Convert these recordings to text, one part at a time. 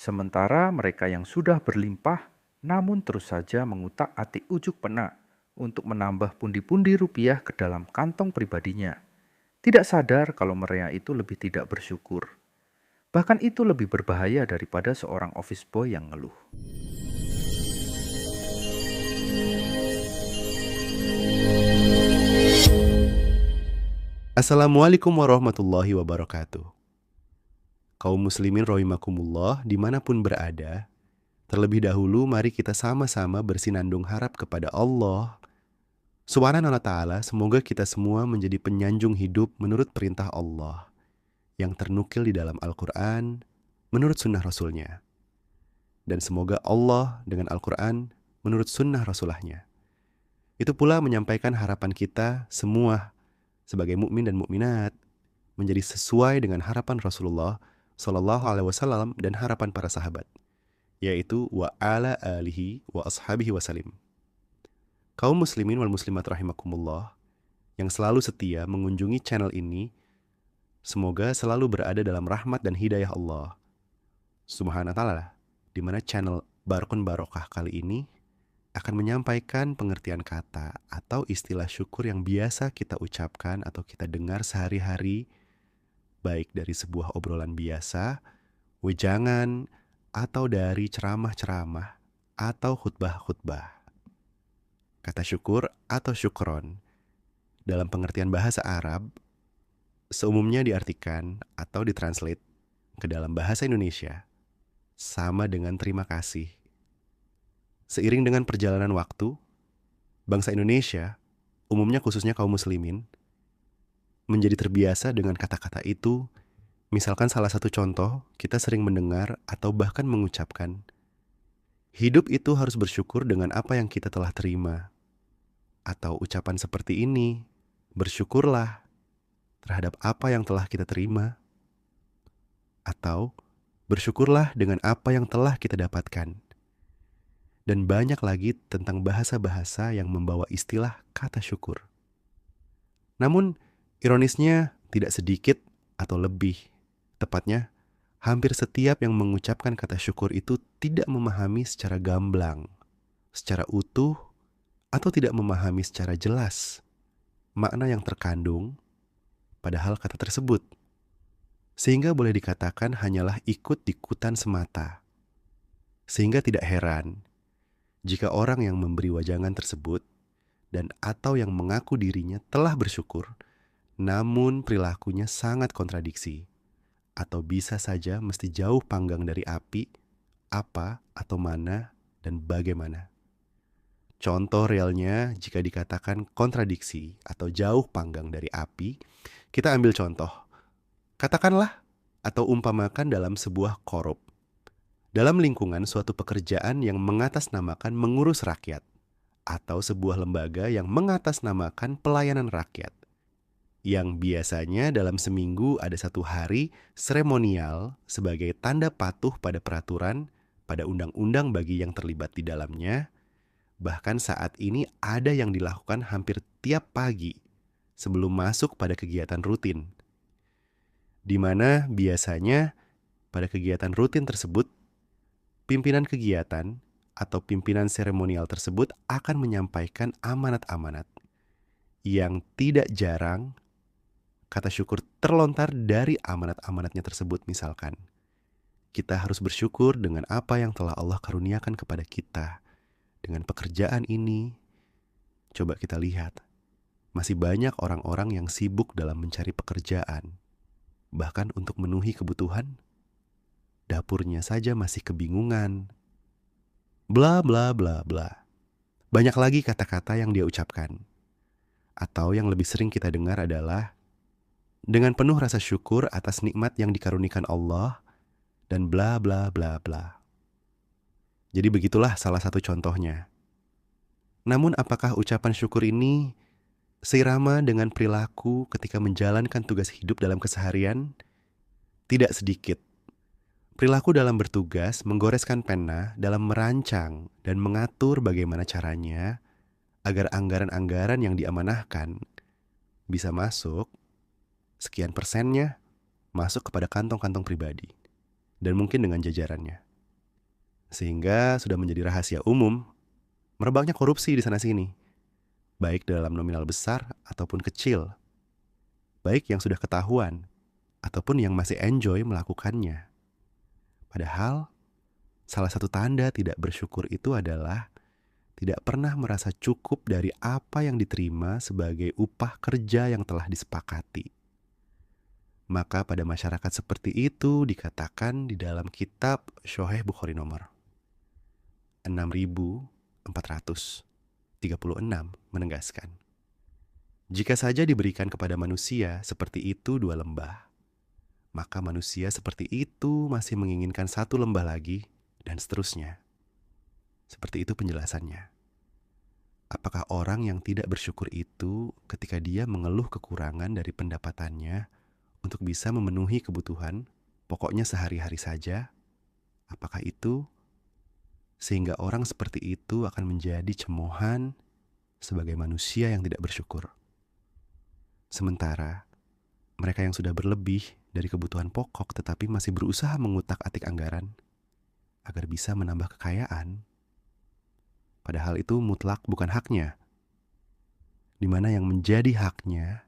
Sementara mereka yang sudah berlimpah namun terus saja mengutak-atik ujuk penak untuk menambah pundi-pundi rupiah ke dalam kantong pribadinya. Tidak sadar kalau mereka itu lebih tidak bersyukur. Bahkan itu lebih berbahaya daripada seorang office boy yang ngeluh. Assalamualaikum warahmatullahi wabarakatuh. Kaum muslimin rahimakumullah dimanapun berada, terlebih dahulu mari kita sama-sama bersinandung harap kepada Allah Subhanahu wa ta'ala. Semoga kita semua menjadi penyanjung hidup menurut perintah Allah yang ternukil di dalam Al-Quran menurut sunnah Rasulnya. Dan semoga Allah dengan Al-Quran menurut sunnah Rasulahnya. Itu pula menyampaikan harapan kita semua sebagai mukmin dan mukminat menjadi sesuai dengan harapan Rasulullah Sallallahu Alaihi Wasallam dan harapan para sahabat, yaitu wa ala alihi wa ashabihi wasalim. Kaum muslimin wal muslimat rahimakumullah yang selalu setia mengunjungi channel ini, semoga selalu berada dalam rahmat dan hidayah Allah Subhanahu wa ta'ala, di mana channel Barakun Barokah kali ini akan menyampaikan pengertian kata atau istilah syukur yang biasa kita ucapkan atau kita dengar sehari-hari, baik dari sebuah obrolan biasa, wejangan, atau dari ceramah-ceramah atau khutbah-khutbah. Kata syukur atau syukron dalam pengertian bahasa Arab seumumnya diartikan atau ditranslate ke dalam bahasa Indonesia sama dengan terima kasih. Seiring dengan perjalanan waktu, bangsa Indonesia, umumnya khususnya kaum muslimin, menjadi terbiasa dengan kata-kata itu. Misalkan salah satu contoh, kita sering mendengar atau bahkan mengucapkan, hidup itu harus bersyukur dengan apa yang kita telah terima. Atau ucapan seperti ini, bersyukurlah terhadap apa yang telah kita terima. Atau bersyukurlah dengan apa yang telah kita dapatkan. Dan banyak lagi tentang bahasa-bahasa yang membawa istilah kata syukur. Namun, ironisnya tidak sedikit atau lebih. Tepatnya, hampir setiap yang mengucapkan kata syukur itu tidak memahami secara gamblang, secara utuh, atau tidak memahami secara jelas makna yang terkandung padahal kata tersebut. Sehingga boleh dikatakan hanyalah ikut-ikutan semata. Sehingga tidak heran jika orang yang memberi wajangan tersebut dan atau yang mengaku dirinya telah bersyukur, namun perilakunya sangat kontradiksi, atau bisa saja mesti jauh panggang dari api, apa atau mana dan bagaimana. Contoh realnya jika dikatakan kontradiksi atau jauh panggang dari api, kita ambil contoh. Katakanlah atau umpamakan dalam sebuah korup. Dalam lingkungan suatu pekerjaan yang mengatasnamakan mengurus rakyat, atau sebuah lembaga yang mengatasnamakan pelayanan rakyat, yang biasanya dalam seminggu ada satu hari seremonial sebagai tanda patuh pada peraturan, pada undang-undang bagi yang terlibat di dalamnya. Bahkan saat ini ada yang dilakukan hampir tiap pagi sebelum masuk pada kegiatan rutin, di mana biasanya pada kegiatan rutin tersebut, pimpinan kegiatan atau pimpinan seremonial tersebut akan menyampaikan amanat-amanat yang tidak jarang kata syukur terlontar dari amanat-amanatnya tersebut. Misalkan, kita harus bersyukur dengan apa yang telah Allah karuniakan kepada kita. Dengan pekerjaan ini, coba kita lihat, masih banyak orang-orang yang sibuk dalam mencari pekerjaan. Bahkan untuk memenuhi kebutuhan, dapurnya saja masih kebingungan. Bla bla bla bla. Banyak lagi kata-kata yang dia ucapkan. Atau yang lebih sering kita dengar adalah dengan penuh rasa syukur atas nikmat yang dikarunikan Allah dan bla bla bla bla. Jadi begitulah salah satu contohnya. Namun apakah ucapan syukur ini seirama dengan perilaku ketika menjalankan tugas hidup dalam keseharian? Tidak sedikit. Perilaku dalam bertugas menggoreskan pena dalam merancang dan mengatur bagaimana caranya agar anggaran-anggaran yang diamanahkan bisa masuk, sekian persennya masuk kepada kantong-kantong pribadi, dan mungkin dengan jajarannya. Sehingga sudah menjadi rahasia umum, merebaknya korupsi di sana-sini, baik dalam nominal besar ataupun kecil, baik yang sudah ketahuan ataupun yang masih enjoy melakukannya. Padahal, salah satu tanda tidak bersyukur itu adalah tidak pernah merasa cukup dari apa yang diterima sebagai upah kerja yang telah disepakati. Maka pada masyarakat seperti itu dikatakan di dalam kitab Sahih Bukhari nomor 6436 menegaskan, jika saja diberikan kepada manusia seperti itu 2 lembah, maka manusia seperti itu masih menginginkan 1 lembah lagi, dan seterusnya. Seperti itu penjelasannya. Apakah orang yang tidak bersyukur itu ketika dia mengeluh kekurangan dari pendapatannya untuk bisa memenuhi kebutuhan pokoknya sehari-hari saja? Apakah itu sehingga orang seperti itu akan menjadi cemoohan sebagai manusia yang tidak bersyukur? Sementara mereka yang sudah berlebih dari kebutuhan pokok tetapi masih berusaha mengutak-atik anggaran agar bisa menambah kekayaan, padahal itu mutlak bukan haknya, di mana yang menjadi haknya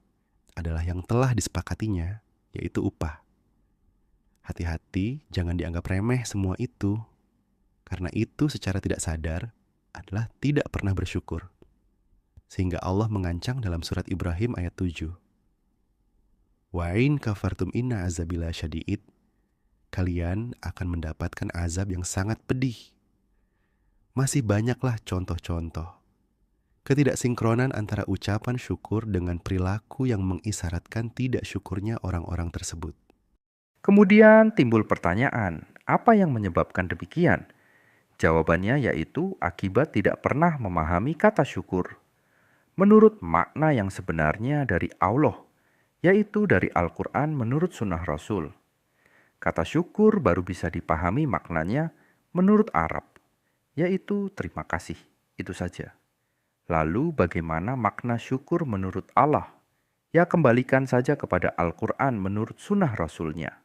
adalah yang telah disepakatinya, yaitu upah. Hati-hati, jangan dianggap remeh semua itu, karena itu secara tidak sadar adalah tidak pernah bersyukur. Sehingga Allah mengancam dalam surat Ibrahim ayat 7. Wa in kafartum inna azabila syadid. Kalian akan mendapatkan azab yang sangat pedih. Masih banyaklah contoh-contoh ketidaksinkronan antara ucapan syukur dengan perilaku yang mengisyaratkan tidak syukurnya orang-orang tersebut. Kemudian timbul pertanyaan, apa yang menyebabkan demikian? Jawabannya yaitu akibat tidak pernah memahami kata syukur. Menurut makna yang sebenarnya dari Allah, yaitu dari Al-Quran menurut sunnah Rasul. Kata syukur baru bisa dipahami maknanya menurut Arab, yaitu terima kasih, itu saja. Lalu bagaimana makna syukur menurut Allah? Ya kembalikan saja kepada Al-Quran menurut sunnah Rasulnya.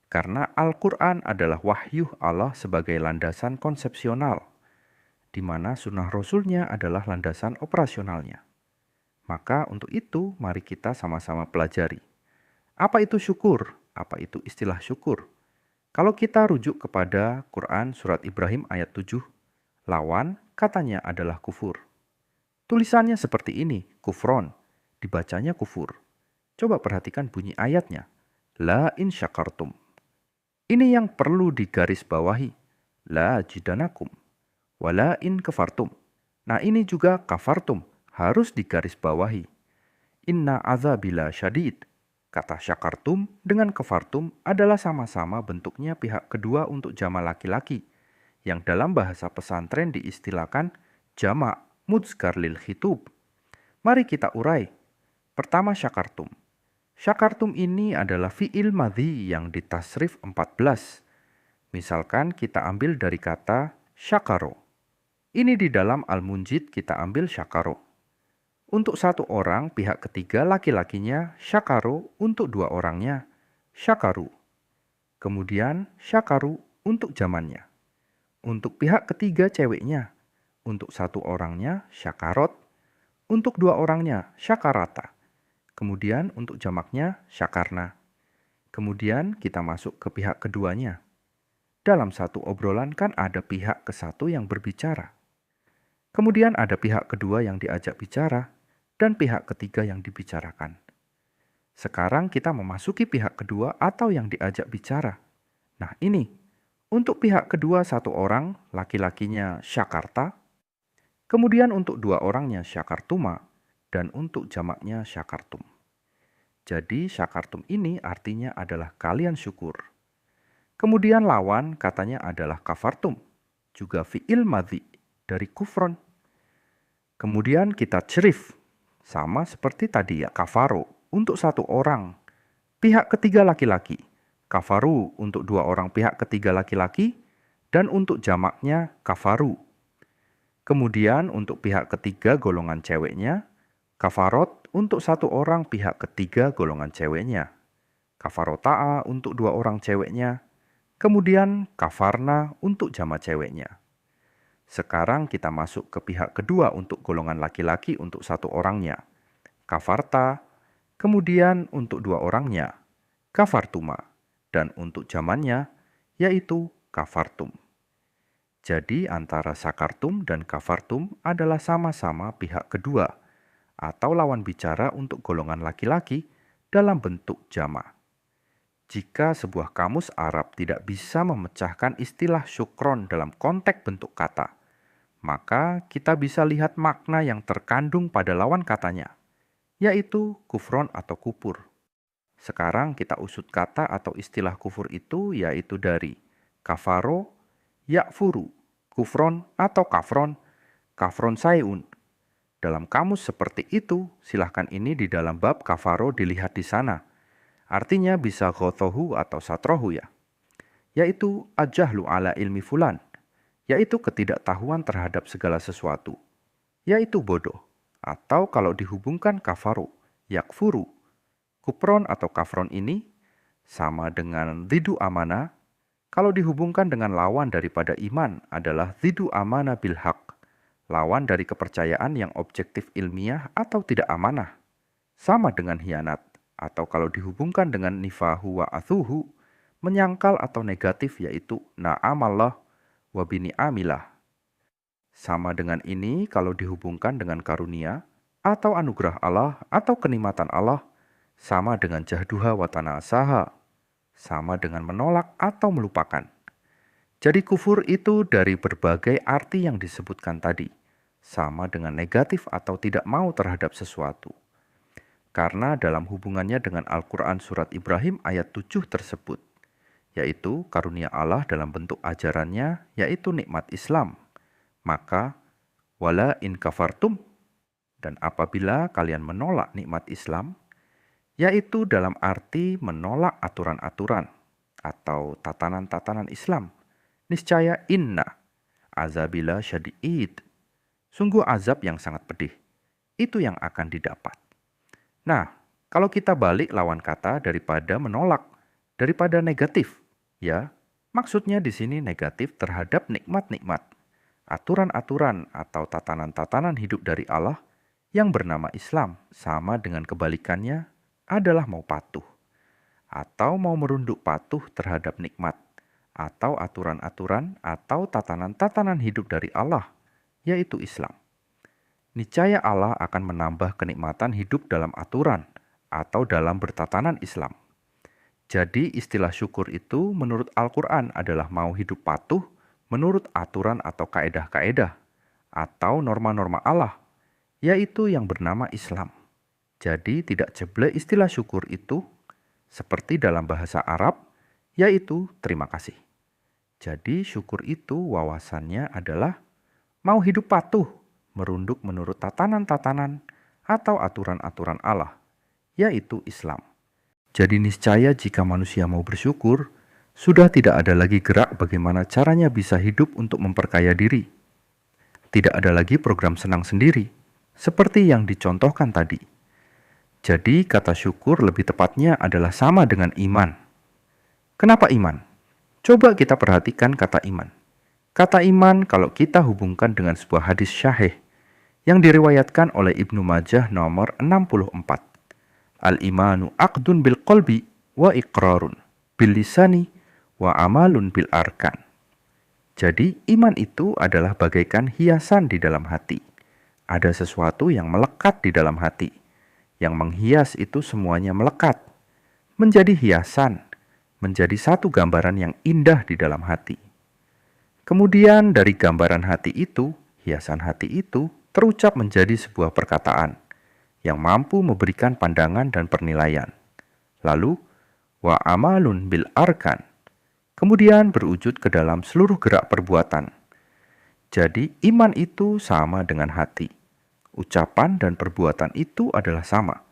Karena Al-Quran adalah wahyu Allah sebagai landasan konsepsional, di mana sunnah Rasulnya adalah landasan operasionalnya. Maka untuk itu mari kita sama-sama pelajari. Apa itu syukur? Apa itu istilah syukur? Kalau kita rujuk kepada Quran surat Ibrahim ayat 7, lawan katanya adalah kufur. Tulisannya seperti ini, kufron, dibacanya kufur. Coba perhatikan bunyi ayatnya, la in syakartum. Ini yang perlu digarisbawahi, la jidanakum, wala in kafartum. Nah ini juga kafartum, harus digarisbawahi. Inna azabila syadid. Kata syakartum dengan kafartum adalah sama-sama bentuknya pihak kedua untuk jama' laki-laki, yang dalam bahasa pesantren diistilahkan jama' mudskar lil khitub. Mari kita urai. Pertama syakartum. Syakartum ini adalah fi'il madhi yang ditasrif 14. Misalkan kita ambil dari kata syakaro. Ini di dalam Al-Munjid kita ambil syakaro. Untuk 1 orang, pihak ketiga laki-lakinya syakaro, untuk 2 orangnya syakaru. Kemudian syakaru untuk jamannya. Untuk pihak ketiga ceweknya, untuk 1 orangnya syakarot, untuk 2 orangnya syakarata. Kemudian untuk jamaknya syakarna. Kemudian kita masuk ke pihak keduanya. Dalam satu obrolan kan ada pihak ke-1 yang berbicara. Kemudian ada pihak kedua yang diajak bicara dan pihak ketiga yang dibicarakan. Sekarang kita memasuki pihak kedua atau yang diajak bicara. Nah ini, untuk pihak kedua 1 orang, laki-lakinya syakarta. Kemudian untuk 2 orangnya syakartuma. Dan untuk jamaknya syakartum. Jadi syakartum ini artinya adalah kalian syukur. Kemudian lawan katanya adalah kafartum, juga fi'il madhi dari kufron. Kemudian kita cerif, sama seperti tadi ya, kafaro untuk 1 orang, pihak ketiga laki-laki. Kafaru untuk 2 orang pihak ketiga laki-laki, dan untuk jamaknya kafaru. Kemudian untuk pihak ketiga golongan ceweknya, kafarot untuk 1 orang pihak ketiga golongan ceweknya. Kafarota'a untuk 2 orang ceweknya. Kemudian kafarna untuk jama ceweknya. Sekarang kita masuk ke pihak kedua untuk golongan laki-laki untuk satu orangnya. Kafarta, kemudian untuk dua orangnya, kafartuma, dan untuk jamannya, yaitu kafartum. Jadi antara sakartum dan kafartum adalah sama-sama pihak kedua, atau lawan bicara untuk golongan laki-laki dalam bentuk jama'. Jika sebuah kamus Arab tidak bisa memecahkan istilah syukron dalam konteks bentuk kata, maka kita bisa lihat makna yang terkandung pada lawan katanya, yaitu kufron atau kupur. Sekarang kita usut kata atau istilah kufur itu yaitu dari kafaro, yakfuru, kufron atau kafron sayun. Dalam kamus seperti itu, silahkan ini di dalam bab kafaro dilihat di sana. Artinya bisa ghotohu atau satrohu ya. Yaitu ajahlu ala ilmi fulan. Yaitu ketidaktahuan terhadap segala sesuatu. Yaitu bodoh. Atau kalau dihubungkan kafaro, yakfuru. Kupron atau kafron ini sama dengan zidu amana. Kalau dihubungkan dengan lawan daripada iman adalah zidu amana bil haq. Lawan dari kepercayaan yang objektif ilmiah atau tidak amanah. Sama dengan hianat. Atau kalau dihubungkan dengan nifahu wa athuhu, menyangkal atau negatif yaitu na'amallah wa bini'amilah. Sama dengan ini kalau dihubungkan dengan karunia, atau anugerah Allah, atau kenikmatan Allah, sama dengan jahduha wa tanasaha, sama dengan menolak atau melupakan. Jadi kufur itu dari berbagai arti yang disebutkan tadi, sama dengan negatif atau tidak mau terhadap sesuatu. Karena dalam hubungannya dengan Al-Quran Surat Ibrahim ayat 7 tersebut, yaitu karunia Allah dalam bentuk ajarannya, yaitu nikmat Islam. Maka, wala in kafartum, dan apabila kalian menolak nikmat Islam, yaitu dalam arti menolak aturan-aturan atau tatanan-tatanan Islam, niscaya inna azabila syadid, sungguh azab yang sangat pedih, itu yang akan didapat. Nah, kalau kita balik lawan kata daripada menolak, daripada negatif, ya, maksudnya di sini negatif terhadap nikmat-nikmat, aturan-aturan atau tatanan-tatanan hidup dari Allah yang bernama Islam, sama dengan kebalikannya adalah mau patuh, atau mau merunduk patuh terhadap nikmat, atau aturan-aturan atau tatanan-tatanan hidup dari Allah, yaitu Islam. Niscaya Allah akan menambah kenikmatan hidup dalam aturan atau dalam bertatanan Islam. Jadi istilah syukur itu menurut Al-Quran adalah mau hidup patuh menurut aturan atau kaedah-kaedah atau norma-norma Allah, yaitu yang bernama Islam. Jadi tidak jeblek istilah syukur itu seperti dalam bahasa Arab, yaitu terima kasih. Jadi syukur itu wawasannya adalah mau hidup patuh merunduk menurut tatanan-tatanan atau aturan-aturan Allah, yaitu Islam. Jadi niscaya jika manusia mau bersyukur, sudah tidak ada lagi gerak bagaimana caranya bisa hidup untuk memperkaya diri. Tidak ada lagi program senang sendiri, seperti yang dicontohkan tadi. Jadi kata syukur lebih tepatnya adalah sama dengan iman. Kenapa iman? Coba kita perhatikan kata iman. Kata iman kalau kita hubungkan dengan sebuah hadis syahih yang diriwayatkan oleh Ibnu Majah nomor 64. Al-imanu aqdun bil qalbi wa iqrarun bil lisani wa amalun bil arkan. Jadi iman itu adalah bagaikan hiasan di dalam hati. Ada sesuatu yang melekat di dalam hati. Yang menghias itu semuanya melekat. Menjadi hiasan, menjadi satu gambaran yang indah di dalam hati. Kemudian dari gambaran hati itu, hiasan hati itu, terucap menjadi sebuah perkataan yang mampu memberikan pandangan dan penilaian. Lalu, wa amalun bil arkan, kemudian berwujud ke dalam seluruh gerak perbuatan. Jadi iman itu sama dengan hati. Ucapan dan perbuatan itu adalah sama.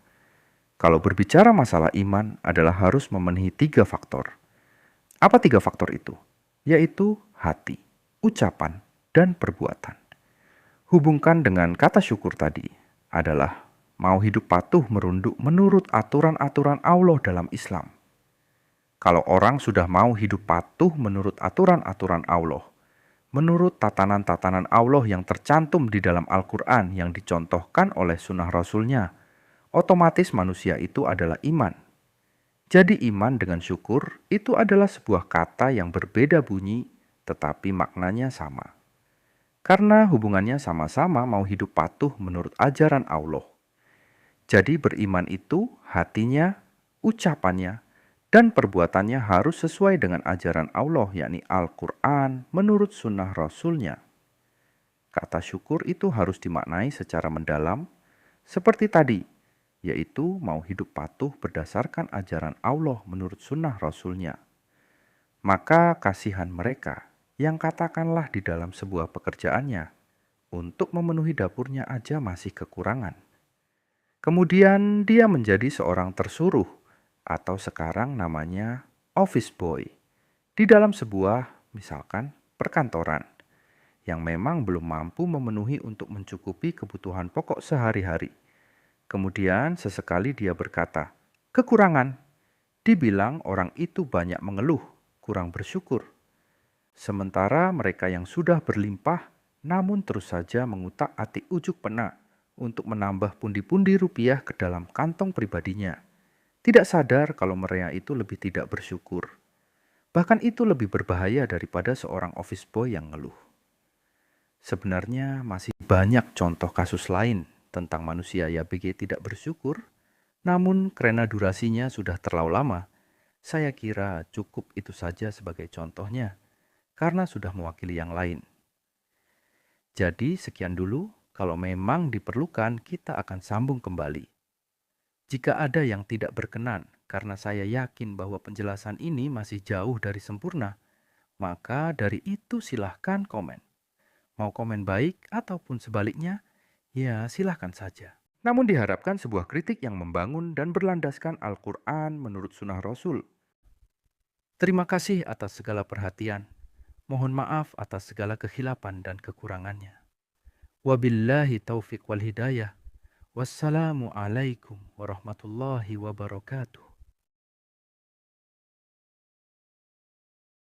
Kalau berbicara masalah iman adalah harus memenuhi 3 faktor. Apa 3 faktor itu? Yaitu hati, ucapan, dan perbuatan. Hubungkan dengan kata syukur tadi adalah mau hidup patuh merunduk menurut aturan-aturan Allah dalam Islam. Kalau orang sudah mau hidup patuh menurut aturan-aturan Allah, menurut tatanan-tatanan Allah yang tercantum di dalam Al-Quran yang dicontohkan oleh sunnah Rasulnya, otomatis manusia itu adalah iman. Jadi iman dengan syukur itu adalah sebuah kata yang berbeda bunyi, tetapi maknanya sama. Karena hubungannya sama-sama mau hidup patuh menurut ajaran Allah. Jadi beriman itu hatinya, ucapannya, dan perbuatannya harus sesuai dengan ajaran Allah, yakni Al-Quran menurut sunnah Rasulnya. Kata syukur itu harus dimaknai secara mendalam, seperti tadi, yaitu mau hidup patuh berdasarkan ajaran Allah menurut sunnah Rasulnya. Maka kasihan mereka yang katakanlah di dalam sebuah pekerjaannya, untuk memenuhi dapurnya aja masih kekurangan. Kemudian dia menjadi seorang tersuruh, atau sekarang namanya office boy, di dalam sebuah, misalkan, perkantoran, yang memang belum mampu memenuhi untuk mencukupi kebutuhan pokok sehari-hari. Kemudian sesekali dia berkata, kekurangan. Dibilang orang itu banyak mengeluh, kurang bersyukur. Sementara mereka yang sudah berlimpah, namun terus saja mengutak-atik ujuk penak untuk menambah pundi-pundi rupiah ke dalam kantong pribadinya. Tidak sadar kalau mereka itu lebih tidak bersyukur. Bahkan itu lebih berbahaya daripada seorang office boy yang ngeluh. Sebenarnya masih banyak contoh kasus lain tentang manusia YBG tidak bersyukur, namun karena durasinya sudah terlalu lama, saya kira cukup itu saja sebagai contohnya, karena sudah mewakili yang lain. Jadi sekian dulu, kalau memang diperlukan kita akan sambung kembali. Jika ada yang tidak berkenan, karena saya yakin bahwa penjelasan ini masih jauh dari sempurna, maka dari itu silahkan komen. Mau komen baik ataupun sebaliknya, ya silahkan saja. Namun diharapkan sebuah kritik yang membangun dan berlandaskan Al-Quran menurut sunnah Rasul. Terima kasih atas segala perhatian. Mohon maaf atas segala kehilapan dan kekurangannya. Wabillahi taufiq wal hidayah. Wassalamualaikum warahmatullahi wabarakatuh.